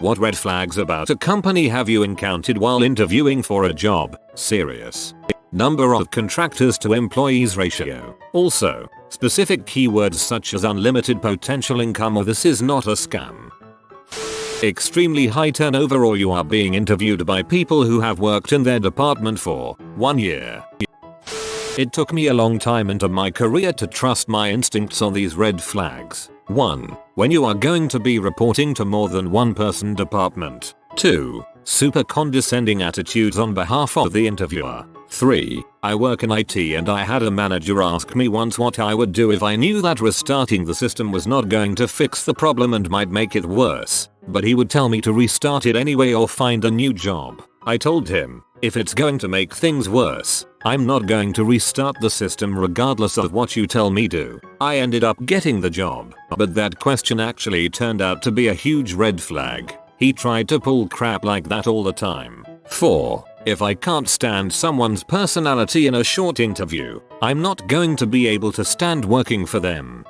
What red flags about a company have you encountered while interviewing for a job? Serious. Number of contractors to employees ratio. Also, specific keywords such as unlimited potential income or this is not a scam. Extremely high turnover or you are being interviewed by people who have worked in their department for 1 year. It took me a long time into my career to trust my instincts on these red flags. 1. When you are going to be reporting to more than one person department. 2. Super condescending attitudes on behalf of the interviewer. 3. I work in IT and I had a manager ask me once what I would do if I knew that restarting the system was not going to fix the problem and might make it worse, but he would tell me to restart it anyway or find a new job. I told him, if it's going to make things worse, I'm not going to restart the system regardless of what you tell me to. I ended up getting the job, but that question actually turned out to be a huge red flag. He tried to pull crap like that all the time. 4. If I can't stand someone's personality in a short interview, I'm not going to be able to stand working for them.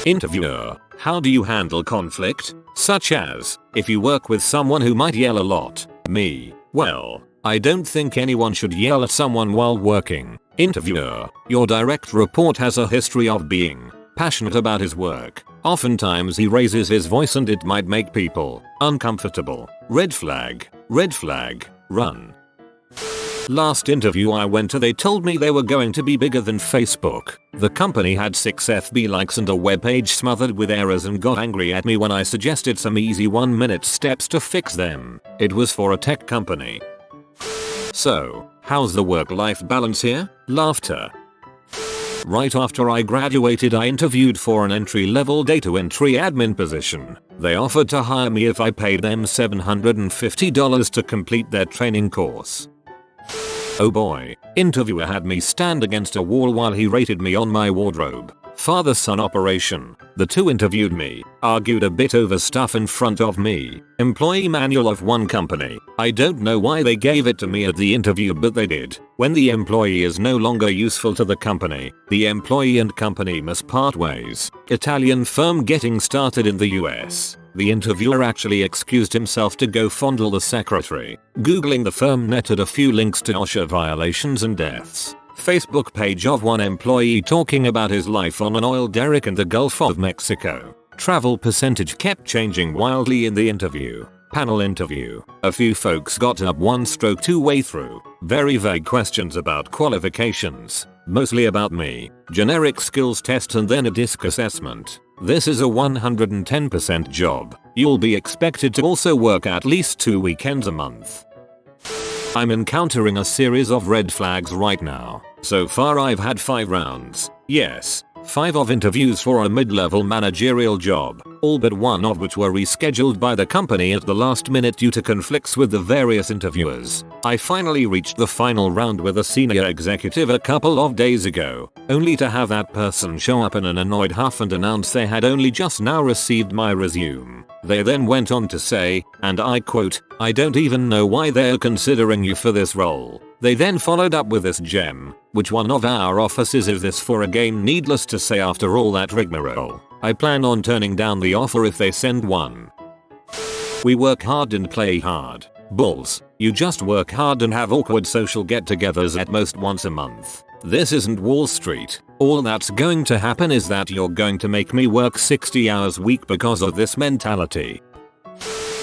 Interviewer, how do you handle conflict? Such as, if you work with someone who might yell a lot. Me, well, I don't think anyone should yell at someone while working. Interviewer, your direct report has a history of being passionate about his work. Oftentimes he raises his voice and it might make people uncomfortable. Red flag, run. Last interview I went to, they told me they were going to be bigger than Facebook. The company had 6 FB likes and a web page smothered with errors and got angry at me when I suggested some easy 1-minute steps to fix them. It was for a tech company. So, how's the work-life balance here? Laughter. Right after I graduated I interviewed for an entry-level data entry admin position. They offered to hire me if I paid them $750 to complete their training course. Oh boy, interviewer had me stand against a wall while he rated me on my wardrobe. Father-son operation. The two interviewed me, argued a bit over stuff in front of me. Employee manual of one company. I don't know why they gave it to me at the interview but they did. When the employee is no longer useful to the company, the employee and company must part ways. Italian firm getting started in the US. The interviewer actually excused himself to go fondle the secretary. Googling the firm netted a few links to OSHA violations and deaths. Facebook page of one employee talking about his life on an oil derrick in the Gulf of Mexico. Travel percentage kept changing wildly in the interview. Panel interview. A few folks got up one stroke two-way through. Very vague questions about qualifications. Mostly about me. Generic skills test and then a disc assessment. This is a 110% job. You'll be expected to also work at least 2 weekends a month. I'm encountering a series of red flags right now. So far I've had 5 rounds. Yes, 5 of interviews for a mid-level managerial job, all but 1 of which were rescheduled by the company at the last minute due to conflicts with the various interviewers. I finally reached the final round with a senior executive a couple of days ago, only to have that person show up in an annoyed huff and announce they had only just now received my resume. They then went on to say, and I quote, "I don't even know why they're considering you for this role." They then followed up with this gem, "Which one of our offices is this for again?" Needless to say, after all that rigmarole, I plan on turning down the offer if they send one. We work hard and play hard. Bulls. You just work hard and have awkward social get-togethers at most once a month. This isn't Wall Street. All that's going to happen is that you're going to make me work 60 hours a week because of this mentality.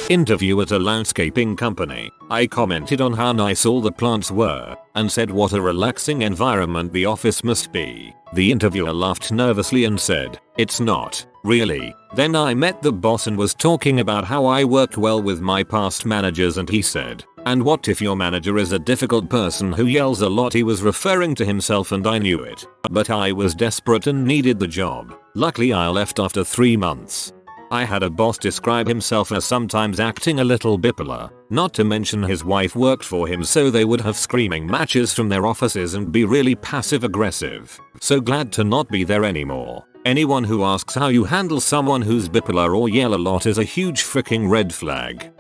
Interview at a landscaping company. I commented on how nice all the plants were and said what a relaxing environment the office must be. The interviewer laughed nervously and said, "It's not, really." Then I met the boss and was talking about how I worked well with my past managers and he said, "And what if your manager is a difficult person who yells a lot?" He was referring to himself and I knew it. But I was desperate and needed the job. Luckily I left after 3 months. I had a boss describe himself as sometimes acting a little bipolar, not to mention his wife worked for him, so they would have screaming matches from their offices and be really passive aggressive. So glad to not be there anymore. Anyone who asks how you handle someone who's bipolar or yell a lot is a huge freaking red flag.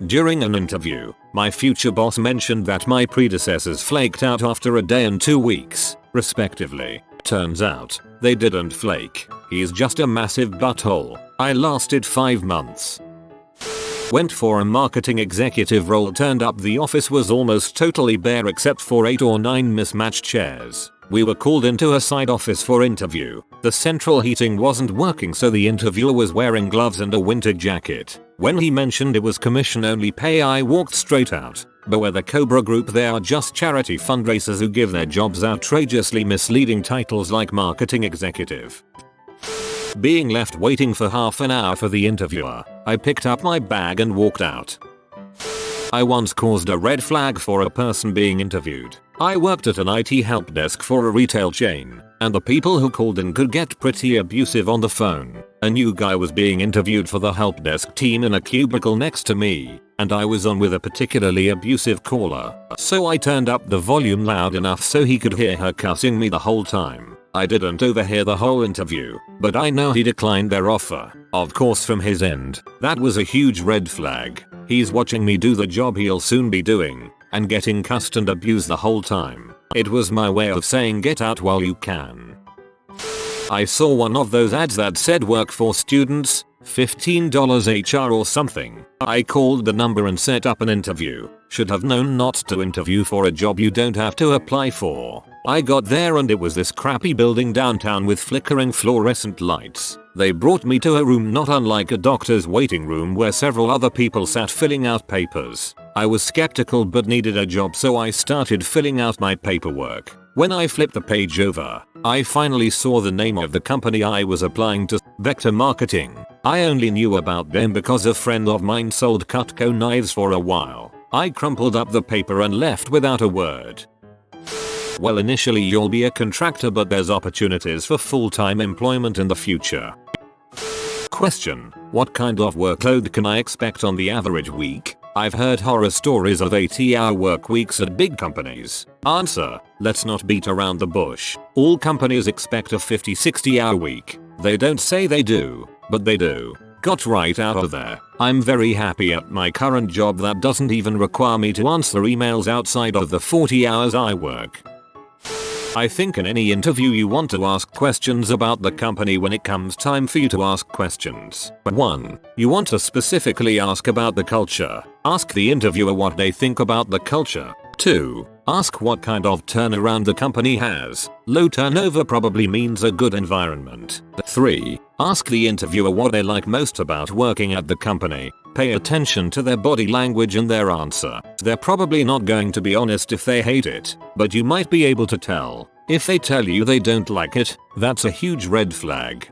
During an interview, my future boss mentioned that my predecessors flaked out after a day and 2 weeks, respectively. Turns out, they didn't flake. He's just a massive butthole. I lasted 5 months. Went for a marketing executive role, turned up, the office was almost totally bare except for 8 or 9 mismatched chairs. We were called into a side office for interview. The central heating wasn't working, so the interviewer was wearing gloves and a winter jacket. When he mentioned it was commission only pay, I walked straight out. Beware the Cobra Group, they are just charity fundraisers who give their jobs outrageously misleading titles like marketing executive. Being left waiting for half an hour for the interviewer, I picked up my bag and walked out. I once caused a red flag for a person being interviewed. I worked at an IT help desk for a retail chain, and the people who called in could get pretty abusive on the phone. A new guy was being interviewed for the help desk team in a cubicle next to me, and I was on with a particularly abusive caller, so I turned up the volume loud enough so he could hear her cussing me the whole time. I didn't overhear the whole interview, but I know he declined their offer. Of course, from his end, that was a huge red flag. He's watching me do the job he'll soon be doing, and getting cussed and abused the whole time. It was my way of saying get out while you can. I saw one of those ads that said work for students, $15 HR or something. I called the number and set up an interview. Should have known not to interview for a job you don't have to apply for. I got there and it was this crappy building downtown with flickering fluorescent lights. They brought me to a room not unlike a doctor's waiting room where several other people sat filling out papers. I was skeptical but needed a job, so I started filling out my paperwork. When I flipped the page over, I finally saw the name of the company I was applying to, Vector Marketing. I only knew about them because a friend of mine sold Cutco knives for a while. I crumpled up the paper and left without a word. Well, initially you'll be a contractor, but there's opportunities for full-time employment in the future. Question: what kind of workload can I expect on the average week? I've heard horror stories of 80-hour work weeks at big companies. Answer: let's not beat around the bush. All companies expect a 50-60-hour week. They don't say they do, but they do. Got right out of there. I'm very happy at my current job that doesn't even require me to answer emails outside of the 40 hours I work. I think in any interview you want to ask questions about the company when it comes time for you to ask questions. 1. You want to specifically ask about the culture. Ask the interviewer what they think about the culture. 2. Ask what kind of turnaround the company has. Low turnover probably means a good environment. 3. Ask the interviewer what they like most about working at the company. Pay attention to their body language and their answer. They're probably not going to be honest if they hate it, but you might be able to tell. If they tell you they don't like it, that's a huge red flag.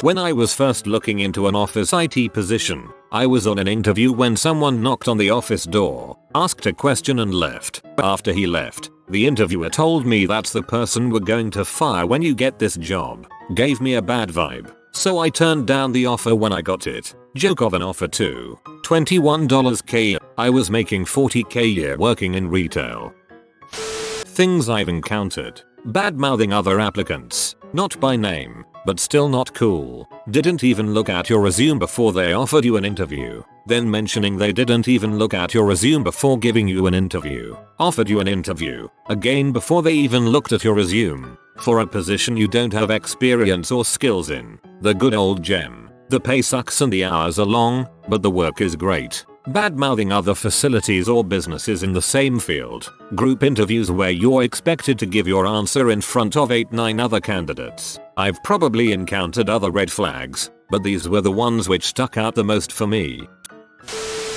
When I was first looking into an office IT position, I was on an interview when someone knocked on the office door, asked a question and left. After he left, the interviewer told me that's the person we're going to fire when you get this job. Gave me a bad vibe, so I turned down the offer when I got it. Joke of an offer too. $21K. I was making $40K a year working in retail. Things I've encountered: bad-mouthing other applicants, not by name, but still not cool. Didn't even look at your resume before they offered you an interview. Then mentioning they didn't even look at your resume before giving you an interview. Offered you an interview, again before they even looked at your resume, for a position you don't have experience or skills in. The good old gem. The pay sucks and the hours are long, but the work is great. Bad-mouthing other facilities or businesses in the same field. Group interviews where you're expected to give your answer in front of 8-9 other candidates. I've probably encountered other red flags, but these were the ones which stuck out the most for me.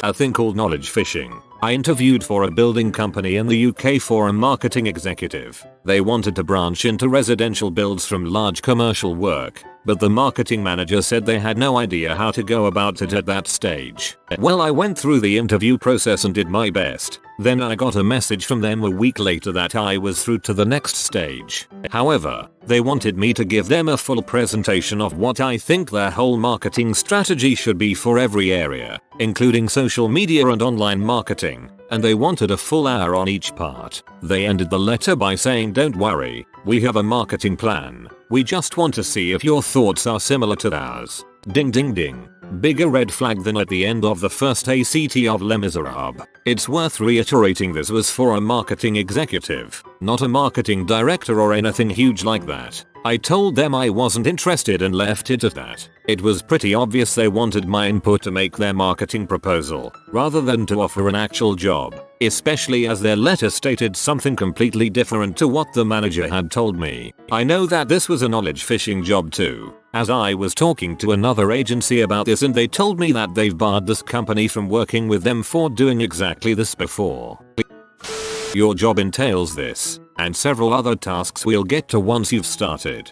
A thing called knowledge fishing. I interviewed for a building company in the UK for a marketing executive. They wanted to branch into residential builds from large commercial work, but the marketing manager said they had no idea how to go about it at that stage. Well, I went through the interview process and did my best. Then I got a message from them a week later that I was through to the next stage. However, they wanted me to give them a full presentation of what I think their whole marketing strategy should be for every area, including social media and online marketing, and they wanted a full hour on each part. They ended the letter by saying, "Don't worry, we have a marketing plan. We just want to see if your thoughts are similar to ours." Ding ding ding. Bigger red flag than at the end of the first ACT of Les Miserables. It's worth reiterating this was for a marketing executive, not a marketing director or anything huge like that. I told them I wasn't interested and left it at that. It was pretty obvious they wanted my input to make their marketing proposal, rather than to offer an actual job, especially as their letter stated something completely different to what the manager had told me. I know that this was a knowledge fishing job too, as I was talking to another agency about this and they told me that they've barred this company from working with them for doing exactly this before. Your job entails this, and several other tasks we'll get to once you've started.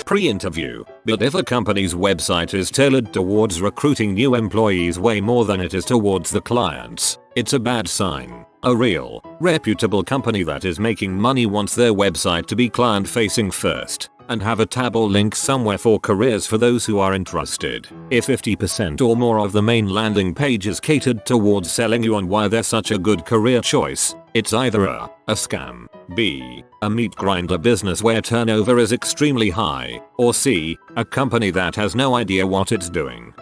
Pre-interview. But if a company's website is tailored towards recruiting new employees way more than it is towards the clients, it's a bad sign. A real, reputable company that is making money wants their website to be client-facing first, and have a tab or link somewhere for careers for those who are interested. If 50% or more of the main landing page is catered towards selling you on why they're such a good career choice, it's either a scam, B, a meat grinder business where turnover is extremely high, or C, a company that has no idea what it's doing.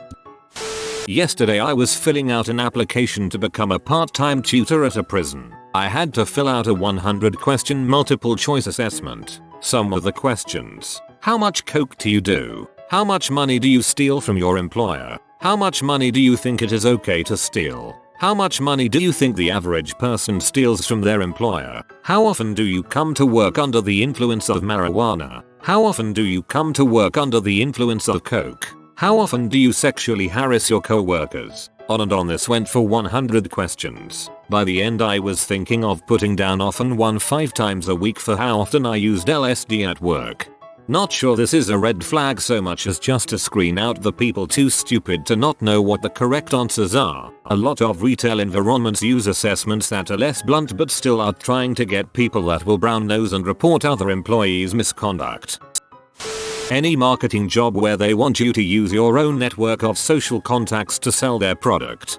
Yesterday I was filling out an application to become a part-time tutor at a prison. I had to fill out a 100-question multiple choice assessment. Some of the questions: how much coke do you do? How much money do you steal from your employer? How much money do you think it is okay to steal? How much money do you think the average person steals from their employer? How often do you come to work under the influence of marijuana? How often do you come to work under the influence of coke? How often do you sexually harass your co-workers? On and on this went for 100 questions. By the end I was thinking of putting down often 5 times a week for how often I used LSD at work. Not sure this is a red flag so much as just to screen out the people too stupid to not know what the correct answers are. A lot of retail environments use assessments that are less blunt but still are trying to get people that will brown nose and report other employees' misconduct. Any marketing job where they want you to use your own network of social contacts to sell their product.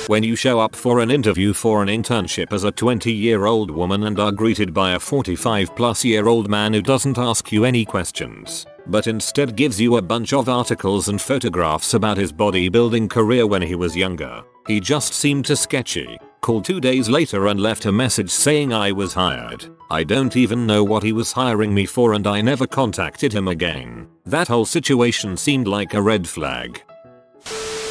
When you show up for an interview for an internship as a 20-year-old woman and are greeted by a 45-plus-year-old man who doesn't ask you any questions, but instead gives you a bunch of articles and photographs about his bodybuilding career when he was younger. He just seemed too sketchy. Called 2 days later and left a message saying I was hired. I don't even know what he was hiring me for and I never contacted him again. That whole situation seemed like a red flag.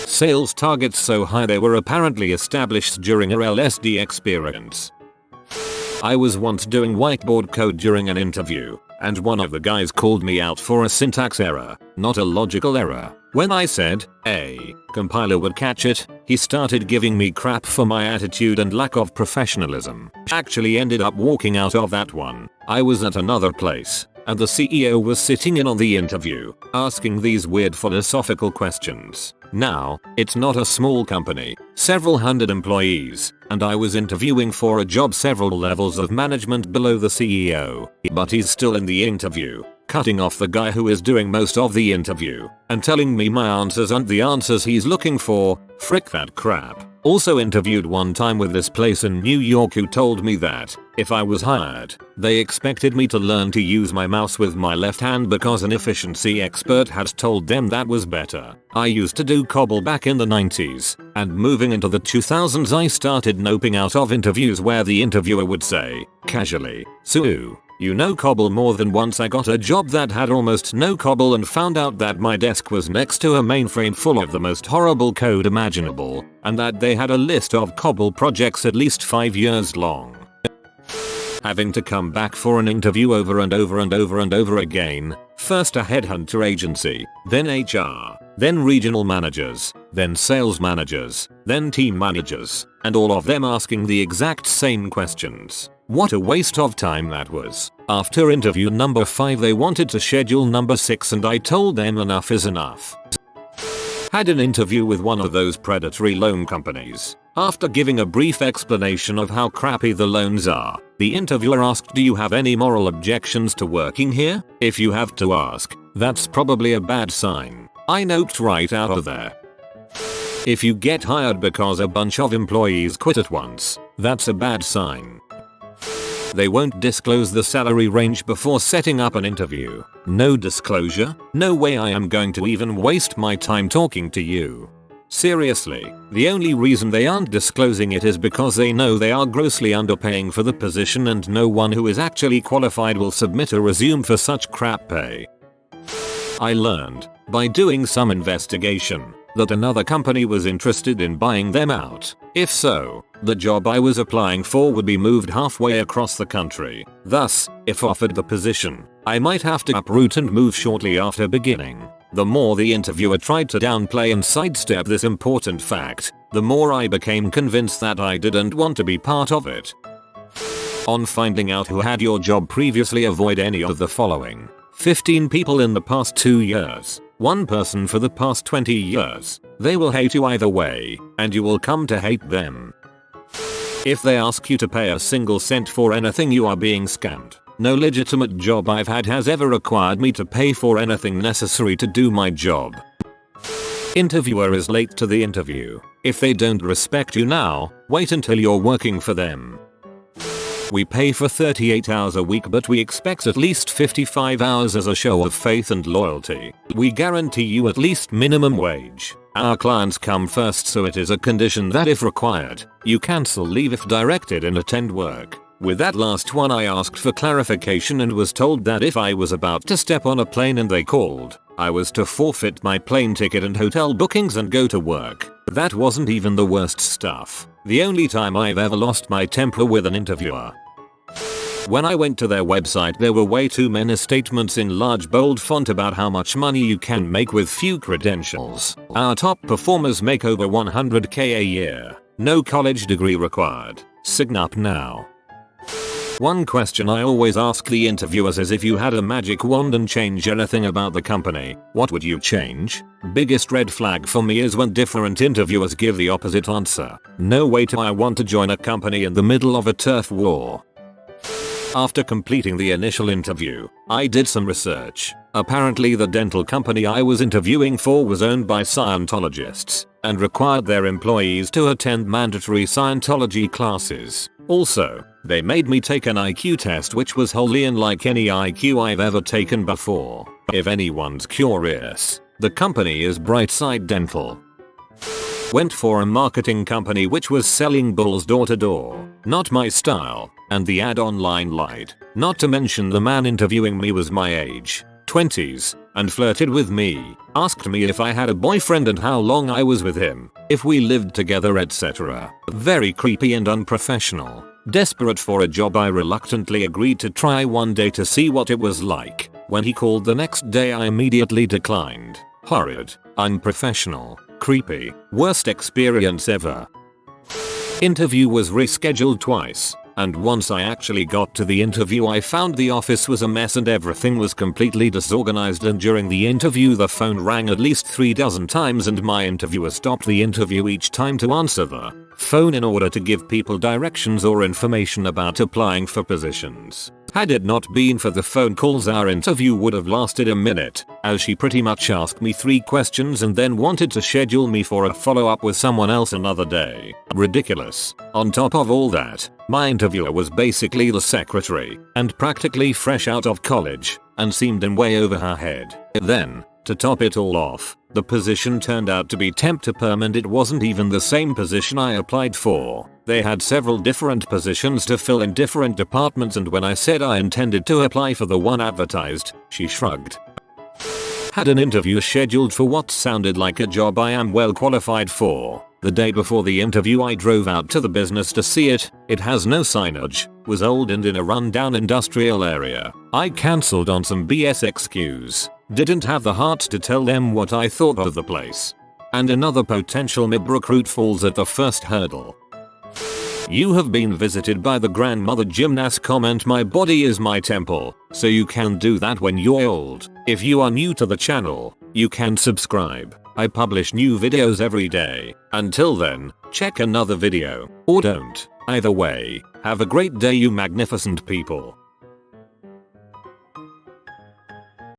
Sales targets so high they were apparently established during her LSD experience. I was once doing whiteboard code during an interview, and one of the guys called me out for a syntax error, not a logical error. When I said, "A compiler would catch it," he started giving me crap for my attitude and lack of professionalism. Actually ended up walking out of that one. I was at another place, and the CEO was sitting in on the interview, asking these weird philosophical questions. Now, it's not a small company, several hundred employees, and I was interviewing for a job several levels of management below the CEO, but he's still in the interview, cutting off the guy who is doing most of the interview, and telling me my answers aren't the answers he's looking for. Frick that crap. Also interviewed one time with this place in New York who told me that, if I was hired, they expected me to learn to use my mouse with my left hand because an efficiency expert had told them that was better. I used to do COBOL back in the 90s, and moving into the 2000s I started noping out of interviews where the interviewer would say, casually, "So, you know COBOL?" More than once I got a job that had almost no COBOL and found out that my desk was next to a mainframe full of the most horrible code imaginable, and that they had a list of COBOL projects at least 5 years long. Having to come back for an interview over and over and over and over again, first a headhunter agency, then HR, then regional managers, then sales managers, then team managers, and all of them asking the exact same questions. What a waste of time that was. After interview number 5 they wanted to schedule number 6 and I told them enough is enough. Had an interview with one of those predatory loan companies. After giving a brief explanation of how crappy the loans are, the interviewer asked, "Do you have any moral objections to working here?" If you have to ask, that's probably a bad sign. I noped right out of there. If you get hired because a bunch of employees quit at once, that's a bad sign. They won't disclose the salary range before setting up an interview. No disclosure? No way I am going to even waste my time talking to you. Seriously, the only reason they aren't disclosing it is because they know they are grossly underpaying for the position and no one who is actually qualified will submit a resume for such crap pay. I learned, by doing some investigation, that another company was interested in buying them out. If so, the job I was applying for would be moved halfway across the country. Thus, if offered the position, I might have to uproot and move shortly after beginning. The more the interviewer tried to downplay and sidestep this important fact, the more I became convinced that I didn't want to be part of it. On finding out who had your job previously, avoid any of the following. 15 people in the past 2 years. 1 person for the past 20 years. They will hate you either way, and you will come to hate them. If they ask you to pay a single cent for anything, you are being scammed. No legitimate job I've had has ever required me to pay for anything necessary to do my job. Interviewer is late to the interview. If they don't respect you now, wait until you're working for them. We pay for 38 hours a week, but we expect at least 55 hours as a show of faith and loyalty. We guarantee you at least minimum wage. Our clients come first, so it is a condition that if required, you cancel leave if directed and attend work. With that last one I asked for clarification and was told that if I was about to step on a plane and they called, I was to forfeit my plane ticket and hotel bookings and go to work. That wasn't even the worst stuff. The only time I've ever lost my temper with an interviewer. When I went to their website, there were way too many statements in large bold font about how much money you can make with few credentials. Our top performers make over 100k a year. No college degree required. Sign up now. One question I always ask the interviewers is, if you had a magic wand and change anything about the company, what would you change? Biggest red flag for me is when different interviewers give the opposite answer. No way do I want to join a company in the middle of a turf war. After completing the initial interview, I did some research. Apparently the dental company I was interviewing for was owned by Scientologists and required their employees to attend mandatory Scientology classes. Also, they made me take an IQ test, which was wholly unlike any IQ I've ever taken before. If anyone's curious, the company is Brightside Dental. Went for a marketing company which was selling bulls door to door. Not my style, and the ad online lied. Not to mention the man interviewing me was my age, 20s, and flirted with me. Asked me if I had a boyfriend and how long I was with him, if we lived together, etc. Very creepy and unprofessional. Desperate for a job, I reluctantly agreed to try one day to see what it was like. When he called the next day, I immediately declined. Horrid, unprofessional, creepy, worst experience ever. Interview was rescheduled twice, and once I actually got to the interview, I found the office was a mess and everything was completely disorganized, and during the interview the phone rang at least 36 times and my interviewer stopped the interview each time to answer the phone in order to give people directions or information about applying for positions. Had it not been for the phone calls, our interview would have lasted a minute, as she pretty much asked me 3 questions and then wanted to schedule me for a follow-up with someone else another day. Ridiculous. On top of all that, my interviewer was basically the secretary, and practically fresh out of college, and seemed in way over her head. Then, to top it all off, the position turned out to be temp to perm, and it wasn't even the same position I applied for. They had several different positions to fill in different departments, and when I said I intended to apply for the one advertised, she shrugged. Had an interview scheduled for what sounded like a job I am well qualified for. The day before the interview I drove out to the business to see it. It has no signage, was old and in a rundown industrial area. I cancelled on some BS excuse. Didn't have the heart to tell them what I thought of the place. And another potential MIB recruit falls at the first hurdle. You have been visited by the grandmother gymnast. Comment: my body is my temple, so you can do that when you're old. If you are new to the channel, you can subscribe. I publish new videos every day. Until then, check another video, or don't. Either way, have a great day, you magnificent people.